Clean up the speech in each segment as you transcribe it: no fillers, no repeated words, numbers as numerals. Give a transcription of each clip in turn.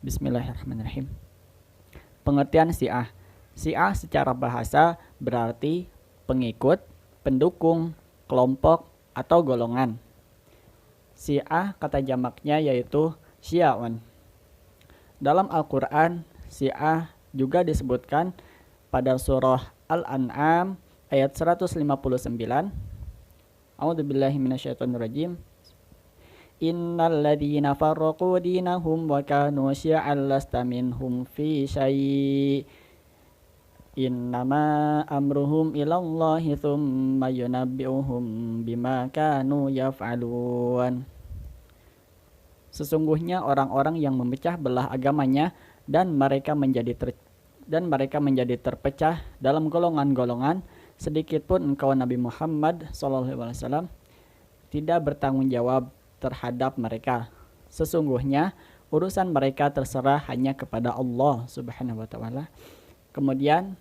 Bismillahirrahmanirrahim. Pengertian Syiah. Syiah secara bahasa berarti pengikut, pendukung, kelompok, atau golongan. Syiah kata jamaknya yaitu Syia'un. Dalam Al-Quran, Syiah juga disebutkan pada surah Al-An'am ayat 159. A'udzubillahi minasyaitonirrajim. Innal ladzina farraqu dinahum wa kanu syi'an lasta minhum fi syai' innama amruhum ilallahi thumma yunabbi'uhum bima kanu yaf'alun. Sesungguhnya orang-orang yang memecah belah agamanya dan mereka menjadi terpecah dalam golongan-golongan, sedikitpun engkau Nabi Muhammad SAW tidak bertanggung jawab terhadap mereka. Sesungguhnya urusan mereka terserah hanya kepada Allah Subhanahu wa taala. Kemudian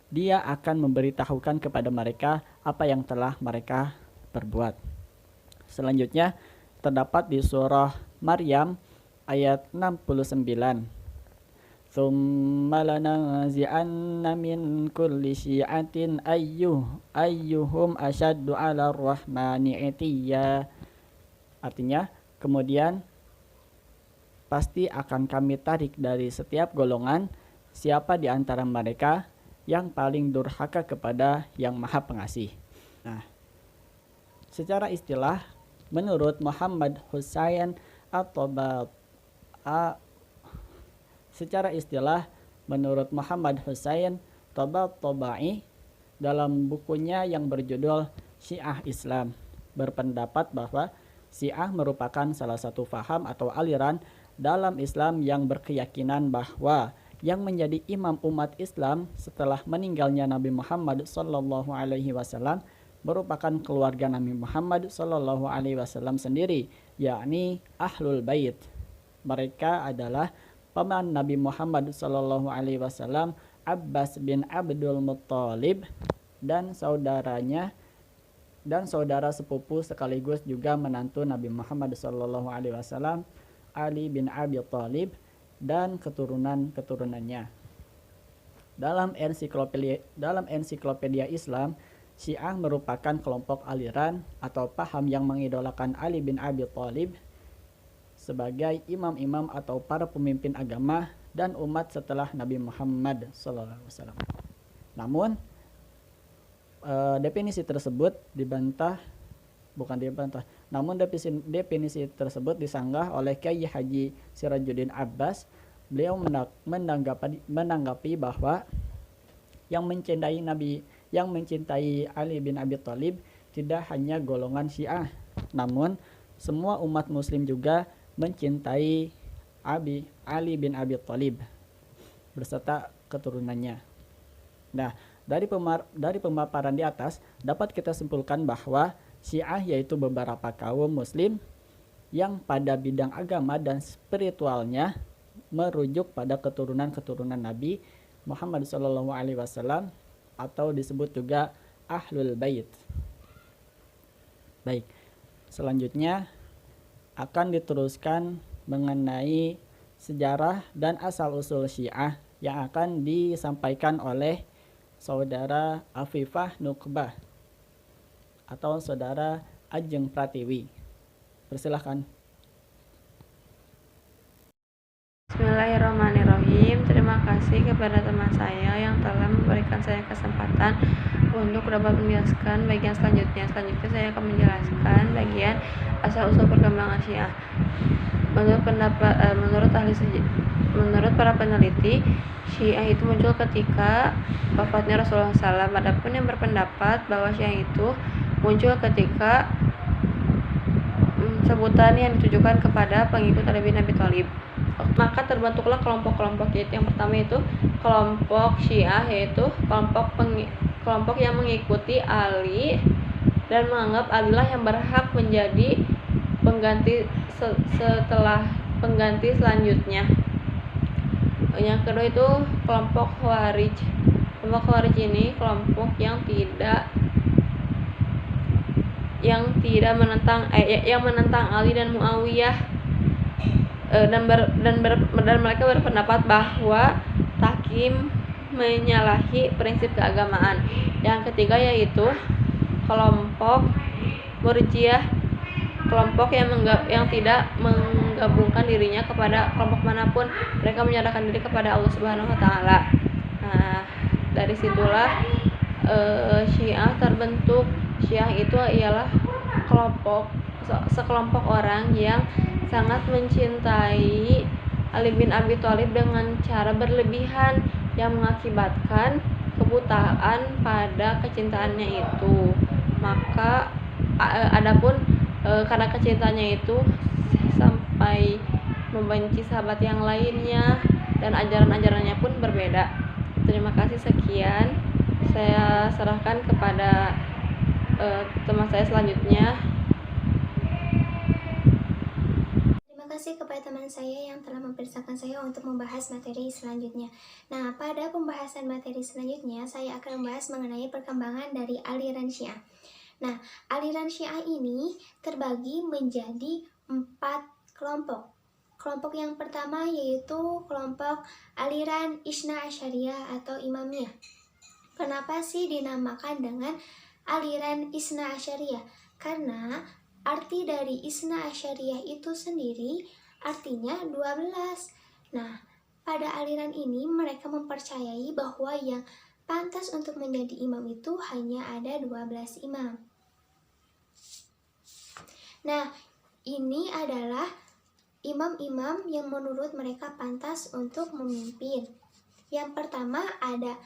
Dia akan memberitahukan kepada mereka apa yang telah mereka perbuat. Selanjutnya terdapat di surah Maryam ayat 69. Tsumma lanazi'anna min kulli syi'atin ayyuhum asyaddu 'ala ar-rahmani 'itiyya. Artinya, kemudian pasti akan kami tarik dari setiap golongan siapa di antara mereka yang paling durhaka kepada Yang Maha Pengasih. Nah, secara istilah menurut Muhammad Husain Tabatabai dalam bukunya yang berjudul Syiah Islam berpendapat bahwa Syiah merupakan salah satu faham atau aliran dalam Islam yang berkeyakinan bahwa yang menjadi imam umat Islam setelah meninggalnya Nabi Muhammad SAW merupakan keluarga Nabi Muhammad SAW sendiri, yakni Ahlul Bait. Mereka adalah paman Nabi Muhammad SAW, Abbas bin Abdul Muttalib, dan saudara sepupu sekaligus juga menantu Nabi Muhammad SAW, Ali bin Abi Thalib, dan keturunan-keturunannya. Dalam ensiklopedia Islam, Syiah merupakan kelompok aliran atau paham yang mengidolakan Ali bin Abi Thalib sebagai imam-imam atau para pemimpin agama dan umat setelah Nabi Muhammad SAW. Namun, definisi tersebut definisi tersebut disanggah oleh Kyai Haji Sirajuddin Abbas. Beliau menanggapi bahwa yang mencintai Ali bin Abi Thalib tidak hanya golongan Syiah, namun semua umat muslim juga mencintai Ali bin Abi Thalib beserta keturunannya. Nah, dari pemaparan di atas dapat kita simpulkan bahwa Syiah yaitu beberapa kaum muslim yang pada bidang agama dan spiritualnya merujuk pada keturunan-keturunan Nabi Muhammad SAW atau disebut juga Ahlul Bait. Baik, selanjutnya akan diteruskan mengenai sejarah dan asal-usul Syiah yang akan disampaikan oleh Saudara Afifah Nuqbah atau Saudara Ajeng Pratiwi. Persilahkan. Bismillahirrahmanirrahim. Terima kasih kepada teman saya yang telah memberikan saya kesempatan untuk dapat menjelaskan bagian selanjutnya. Selanjutnya saya akan menjelaskan bagian asal-usul perkembangan Syiah. Menurut para peneliti, Syiah itu muncul ketika wafatnya Rasulullah SAW. Adapun yang berpendapat bahwa Syiah itu muncul ketika sebutan yang ditujukan kepada pengikut Ali bin Abi Thalib. Maka terbentuklah kelompok-kelompok, yaitu yang pertama itu kelompok Syiah, yaitu kelompok yang mengikuti Ali dan menganggap Alilah yang berhak menjadi pengganti setelah pengganti selanjutnya. Yang kedua itu kelompok Khawarij. Kelompok Khawarij ini kelompok yang menentang Ali dan Muawiyah. dan mereka berpendapat bahwa tahkim menyalahi prinsip keagamaan. Yang ketiga yaitu kelompok Murji'ah, kelompok yang tidak menggabungkan dirinya kepada kelompok manapun, mereka menyerahkan diri kepada Allah Subhanahu wa taala. Nah, dari situlah Syiah terbentuk. Syiah itu ialah sekelompok orang yang sangat mencintai Ali bin Abi Thalib dengan cara berlebihan yang mengakibatkan kebutaan pada kecintaannya itu. Maka adapun karena kecintaannya itu sampai membenci sahabat yang lainnya dan ajaran-ajarannya pun berbeda. Terima kasih, sekian. Saya serahkan kepada teman saya selanjutnya. Terima kasih kepada teman saya yang telah mempersilahkan saya untuk membahas materi selanjutnya. Nah, pada pembahasan materi selanjutnya, saya akan membahas mengenai perkembangan dari aliran Syiah. Nah, aliran Syiah ini terbagi menjadi 4 kelompok. Kelompok yang pertama yaitu kelompok aliran Isna Asyariyah atau Imamiyah. Kenapa sih dinamakan dengan aliran Isna Asyariyah? Karena arti dari Isna Asyariyah itu sendiri artinya 12. Nah, pada aliran ini mereka mempercayai bahwa yang pantas untuk menjadi imam itu hanya ada 12 imam. Nah, ini adalah imam-imam yang menurut mereka pantas untuk memimpin. Yang pertama ada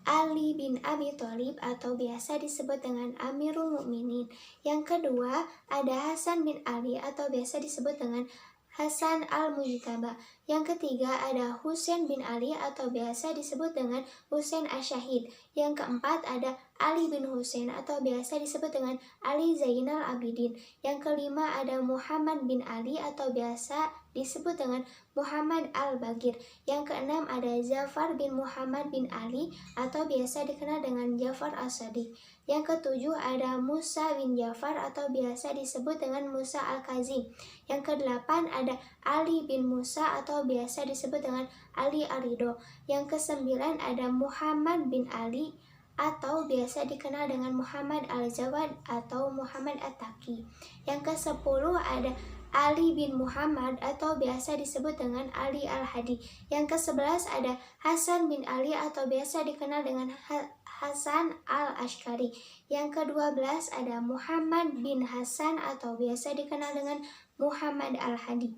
Ali bin Abi Thalib atau biasa disebut dengan Amirul Mukminin. Yang kedua ada Hasan bin Ali atau biasa disebut dengan Hasan al-Mujtaba. Yang ketiga ada Husain bin Ali atau biasa disebut dengan Husain Asyahid. Yang keempat ada Ali bin Husain atau biasa disebut dengan Ali Zainal Abidin. Yang kelima ada Muhammad bin Ali atau biasa disebut dengan Muhammad al-Bagir. Yang keenam ada Ja'far bin Muhammad bin Ali atau biasa dikenal dengan Ja'far as-Sadiq. Yang ketujuh ada Musa bin Ja'far atau biasa disebut dengan Musa al-Kazim. Yang kedelapan ada Ali bin Musa atau biasa disebut dengan Ali ar-Ridho. Yang kesembilan ada Muhammad bin Ali atau biasa dikenal dengan Muhammad al-Jawad atau Muhammad at-Taqi. Yang kesepuluh ada Ali bin Muhammad atau biasa disebut dengan Ali al-Hadi. Yang ke-11 ada Hasan bin Ali atau biasa dikenal dengan Hasan al-Ashkari. Yang ke-12 ada Muhammad bin Hasan atau biasa dikenal dengan Muhammad al-Hadi.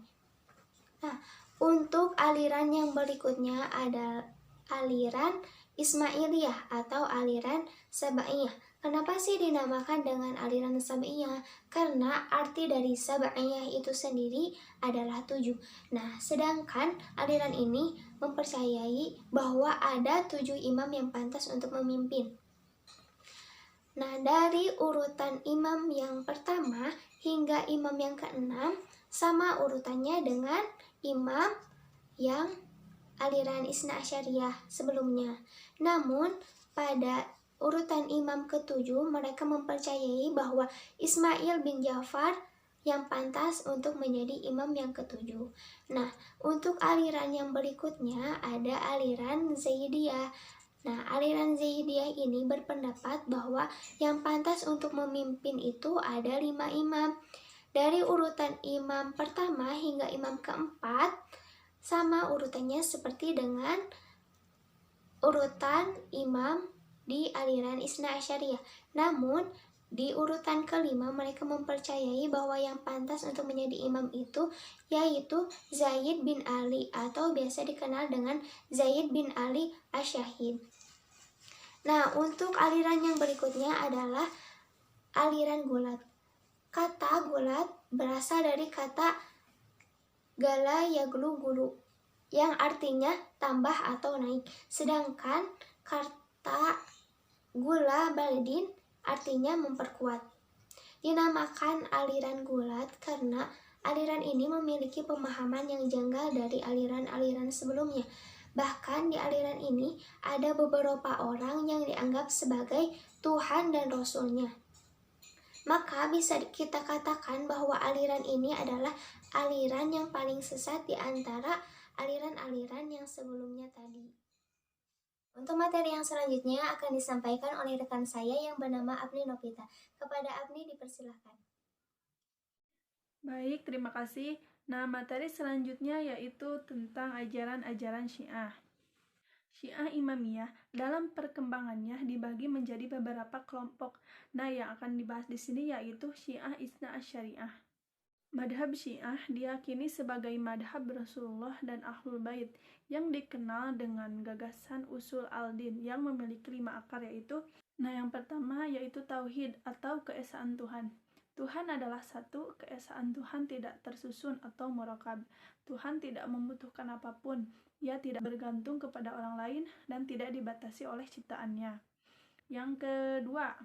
Nah, untuk aliran yang berikutnya ada aliran Ismailiyah atau aliran Sabaiyah. Kenapa sih dinamakan dengan aliran Sabaiyah? Karena arti dari Sabaiyah itu sendiri adalah 7. Nah, sedangkan aliran ini mempercayai bahwa ada 7 imam yang pantas untuk memimpin. Nah, dari urutan imam yang pertama hingga imam yang ke-6 sama urutannya dengan imam yang aliran Isna Asyariyah sebelumnya. Namun, pada urutan imam ke-7 mereka mempercayai bahwa Ismail bin Ja'far yang pantas untuk menjadi imam yang ke-7. Nah, untuk aliran yang berikutnya ada aliran Zaidiyah. Nah, aliran Zaidiyah ini berpendapat bahwa yang pantas untuk memimpin itu ada 5 imam. Dari urutan imam pertama hingga imam keempat sama urutannya seperti dengan urutan imam di aliran Isna Asyariyah. Namun, di urutan kelima mereka mempercayai bahwa yang pantas untuk menjadi imam itu yaitu Zaid bin Ali atau biasa dikenal dengan Zaid bin Ali Asyahid. Nah, untuk aliran yang berikutnya adalah aliran Gulat. Kata Gulat berasal dari kata Gala yaglu gulu yang artinya tambah atau naik. Sedangkan kata Gula Baldin artinya memperkuat. Dinamakan aliran Gulat karena aliran ini memiliki pemahaman yang janggal dari aliran-aliran sebelumnya. Bahkan di aliran ini ada beberapa orang yang dianggap sebagai Tuhan dan Rasulnya. Maka bisa kita katakan bahwa aliran ini adalah aliran yang paling sesat di antara aliran-aliran yang sebelumnya tadi. Untuk materi yang selanjutnya akan disampaikan oleh rekan saya yang bernama Apni Novita. Kepada Apni dipersilahkan. Baik, terima kasih. Nah, materi selanjutnya yaitu tentang ajaran-ajaran Syiah. Syiah Imamiyah dalam perkembangannya dibagi menjadi beberapa kelompok. Nah, yang akan dibahas di sini yaitu Syiah Isna Asyariah. Madhab Syiah diyakini sebagai madhab Rasulullah dan Ahlul Bait yang dikenal dengan gagasan usul al-din yang memiliki 5 akar yaitu yang pertama yaitu tauhid atau keesaan Tuhan. Tuhan adalah satu, keesaan Tuhan tidak tersusun atau murakab. Tuhan tidak membutuhkan apapun, ia tidak bergantung kepada orang lain dan tidak dibatasi oleh ciptaannya. Yang kedua,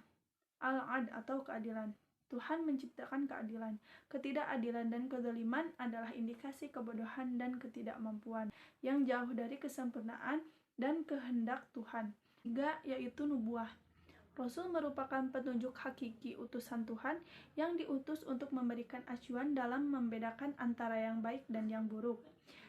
al-ad atau keadilan. Tuhan menciptakan keadilan. Ketidakadilan dan kezaliman adalah indikasi kebodohan dan ketidakmampuan yang jauh dari kesempurnaan dan kehendak Tuhan. Tiga, yaitu nubuah. Rasul merupakan petunjuk hakiki utusan Tuhan yang diutus untuk memberikan acuan dalam membedakan antara yang baik dan yang buruk.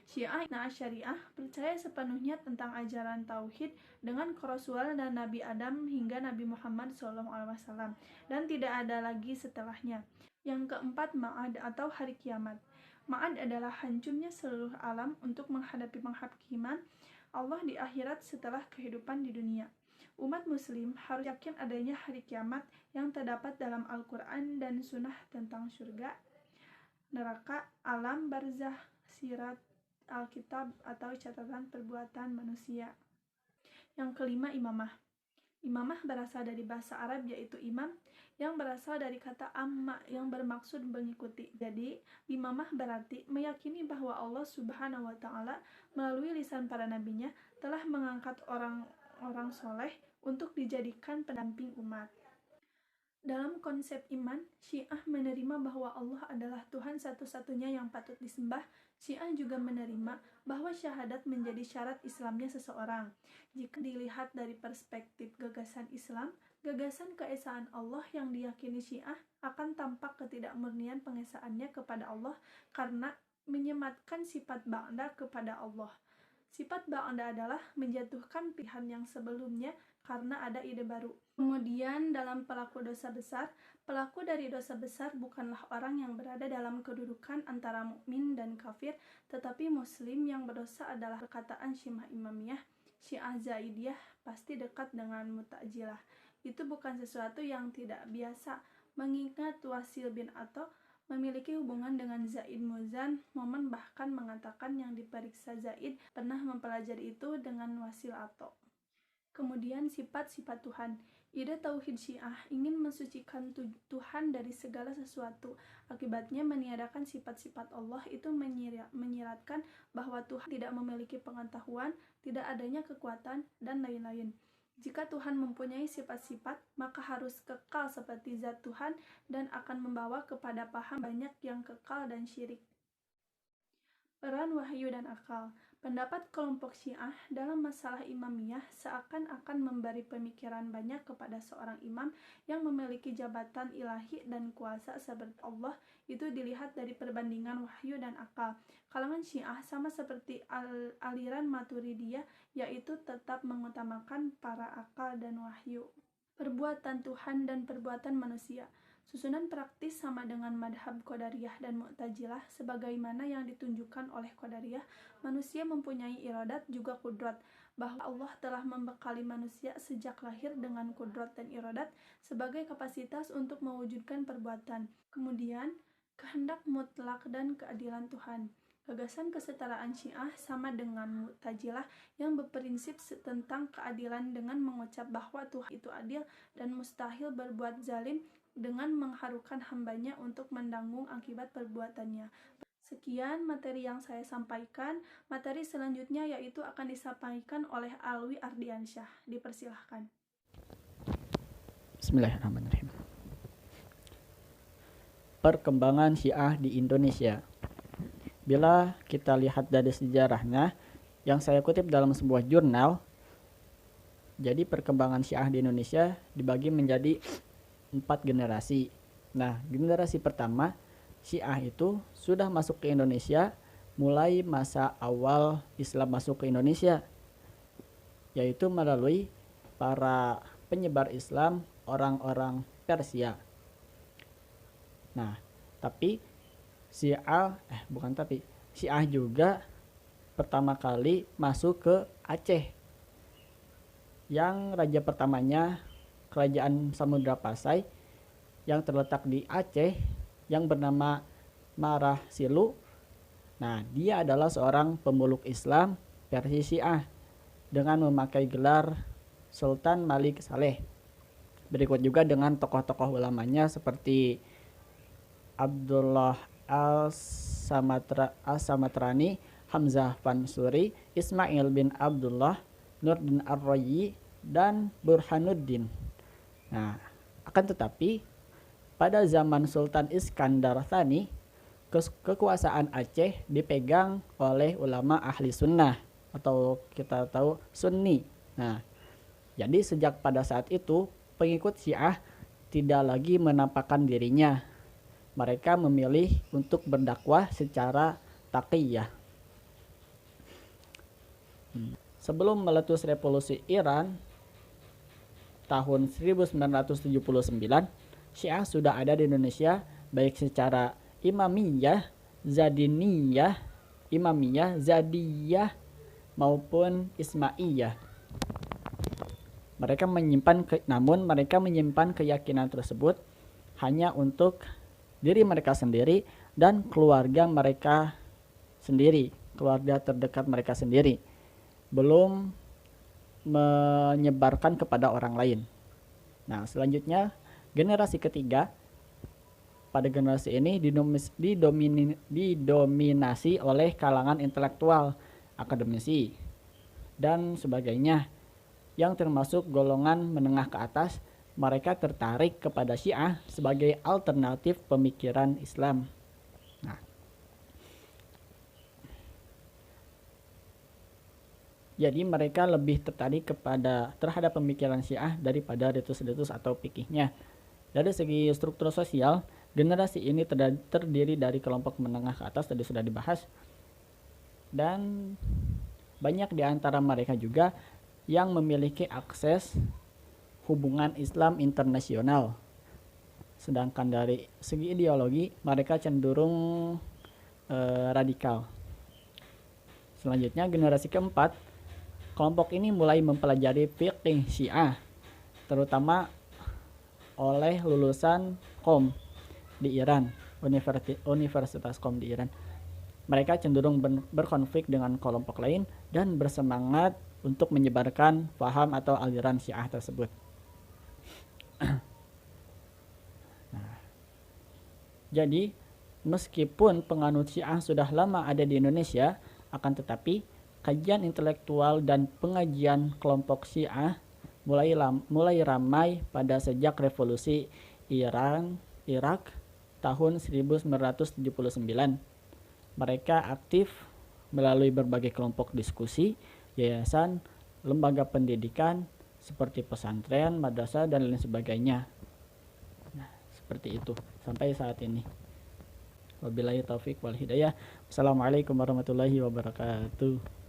Syiah Asyariah percaya sepenuhnya tentang ajaran tauhid dengan kerasulan dan Nabi Adam hingga Nabi Muhammad SAW dan tidak ada lagi setelahnya. Yang keempat, Ma'ad atau hari kiamat. Ma'ad adalah hancurnya seluruh alam untuk menghadapi penghakiman Allah di akhirat setelah kehidupan di dunia. Umat muslim harus yakin adanya hari kiamat yang terdapat dalam Al-Quran dan Sunnah tentang surga, neraka, alam barzah, sirat, Alkitab atau catatan perbuatan manusia. Yang kelima, imamah. Imamah berasal dari bahasa Arab yaitu imam yang berasal dari kata amma yang bermaksud mengikuti. Jadi, imamah berarti meyakini bahwa Allah Subhanahu wa Ta'ala melalui lisan para nabinya telah mengangkat orang soleh untuk dijadikan pendamping umat. Dalam konsep iman, Syiah menerima bahwa Allah adalah Tuhan satu-satunya yang patut disembah. Syiah juga menerima bahwa syahadat menjadi syarat Islamnya seseorang. Jika dilihat dari perspektif gagasan Islam, gagasan keesaan Allah yang diyakini Syiah akan tampak ketidakmurnian pengesaannya kepada Allah karena menyematkan sifat ba'da kepada Allah. Sifat ba'da adalah menjatuhkan pilihan yang sebelumnya karena ada ide baru. Kemudian dalam pelaku dosa besar, pelaku dari dosa besar bukanlah orang yang berada dalam kedudukan antara mukmin dan kafir, tetapi muslim yang berdosa adalah perkataan Syiah Imamiyah, Syiah Zaidiyah pasti dekat dengan Mu'tazilah. Itu bukan sesuatu yang tidak biasa, mengingat Wasil bin Atha memiliki hubungan dengan Zaid Muzan. Momen bahkan mengatakan yang diperiksa Zaid pernah mempelajari itu dengan Wasil Atha. Kemudian sifat-sifat Tuhan. Ide tauhid Syiah ingin mensucikan Tuhan dari segala sesuatu. Akibatnya meniadakan sifat-sifat Allah itu menyiratkan bahwa Tuhan tidak memiliki pengetahuan, tidak adanya kekuatan, dan lain-lain. Jika Tuhan mempunyai sifat-sifat, maka harus kekal seperti zat Tuhan dan akan membawa kepada paham banyak yang kekal dan syirik. Peran wahyu dan akal. Pendapat kelompok Syiah dalam masalah imamiyah seakan-akan memberi pemikiran banyak kepada seorang imam yang memiliki jabatan ilahi dan kuasa seperti Allah. Itu dilihat dari perbandingan wahyu dan akal. Kalangan Syiah sama seperti aliran Maturidiyah, yaitu tetap mengutamakan para akal dan wahyu. Perbuatan Tuhan dan perbuatan manusia. Susunan praktis sama dengan madhab Qadariyah dan Mu'tazilah. Sebagaimana yang ditunjukkan oleh Qadariyah, manusia mempunyai iradat juga kudrat, bahwa Allah telah membekali manusia sejak lahir dengan kudrat dan iradat sebagai kapasitas untuk mewujudkan perbuatan. Kemudian, kehendak mutlak dan keadilan Tuhan. Gagasan kesetaraan Syiah sama dengan Mu'tazilah yang berprinsip tentang keadilan dengan mengucap bahwa Tuhan itu adil dan mustahil berbuat zalim dengan mengharukan hambanya untuk menanggung akibat perbuatannya. Sekian materi yang saya sampaikan. Materi selanjutnya yaitu akan disampaikan oleh Alwi Ardiansyah. Dipersilahkan. Bismillahirrahmanirrahim. Perkembangan Syiah di Indonesia. Bila kita lihat dari sejarahnya, yang saya kutip dalam sebuah jurnal, jadi perkembangan Syiah di Indonesia dibagi menjadi 4 generasi. Nah, generasi pertama Syiah itu sudah masuk ke Indonesia mulai masa awal Islam masuk ke Indonesia, yaitu melalui para penyebar Islam orang-orang Persia. Nah, tapi Syiah juga pertama kali masuk ke Aceh, yang raja pertamanya kerajaan Samudra Pasai yang terletak di Aceh yang bernama Marah Silu. Nah, dia adalah seorang pemeluk Islam versi Syiah dengan memakai gelar Sultan Malik Saleh. Berikut juga dengan tokoh-tokoh ulamanya seperti Abdullah Al-Samatrani, Hamzah Fansuri, Ismail bin Abdullah, Nurdin Ar-Rayi, dan Burhanuddin. Nah, akan tetapi pada zaman Sultan Iskandar Tsani, kekuasaan Aceh dipegang oleh ulama ahli sunnah atau kita tahu Sunni. Nah, jadi sejak pada saat itu pengikut Syiah tidak lagi menampakkan dirinya. Mereka memilih untuk berdakwah secara taqiyah. Sebelum meletus revolusi Iran tahun 1979, Syiah sudah ada di Indonesia baik secara Imamiyah, Zadiyah maupun Ismaiyah. Namun mereka menyimpan keyakinan tersebut hanya untuk diri mereka sendiri dan keluarga mereka sendiri, keluarga terdekat mereka sendiri, belum menyebarkan kepada orang lain. Nah, selanjutnya generasi ketiga. Pada generasi ini didominasi oleh kalangan intelektual, akademisi, dan sebagainya, yang termasuk golongan menengah ke atas. Mereka tertarik kepada Syiah sebagai alternatif pemikiran Islam. Nah, jadi mereka lebih tertarik terhadap pemikiran Syiah daripada ritus-ritus atau fikihnya. Dari segi struktur sosial, generasi ini terdiri dari kelompok menengah ke atas, tadi sudah dibahas, dan banyak di antara mereka juga yang memiliki akses hubungan Islam internasional. Sedangkan dari segi ideologi, mereka cenderung radikal. Selanjutnya, generasi keempat, kelompok ini mulai mempelajari fikih Syiah, terutama oleh lulusan Qom di Iran, Universitas Qom di Iran. Mereka cenderung berkonflik dengan kelompok lain dan bersemangat untuk menyebarkan paham atau aliran Syiah tersebut. Jadi, meskipun penganut Syiah sudah lama ada di Indonesia, akan tetapi kajian intelektual dan pengajian kelompok Syiah mulai ramai pada sejak revolusi Irak tahun 1979. Mereka aktif melalui berbagai kelompok diskusi, yayasan, lembaga pendidikan seperti pesantren, madrasah, dan lain sebagainya. Nah, seperti itu sampai saat ini. Wabillahi taufik wal hidayah. Wassalamualaikum warahmatullahi wabarakatuh.